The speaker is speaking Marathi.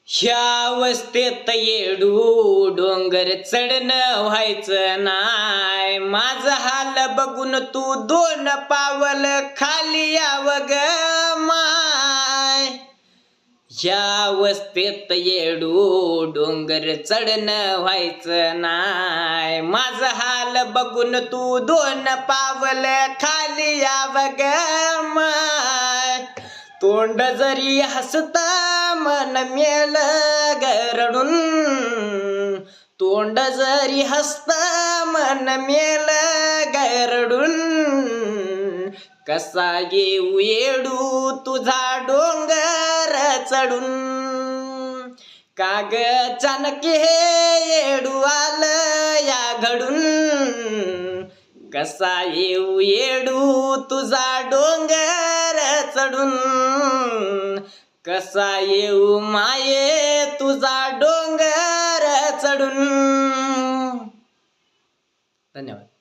ह्या अवस्थेत येडू डोंगर चढणं व्हायचं नाय. माझं हाल बघून तू दोन पावल खाली यावं ग माय. ह्या अवस्थेत येडू डोंगर चढणं व्हायचं नाय. माझं हाल बघून तू दोन पावल खाली यावं ग माय. तोंड जरी हसता मन मेल गरडून. तोंड जरी हसता मन मेल गरडून. कसा येऊ येडू तुझा डोंगर चढून. काग चाणक हे येडू आलं या घडून. कसा येऊ येडू तुझा डोंगर चढून. कसा येऊ माये तुझा डोंगर चढून. धन्यवाद.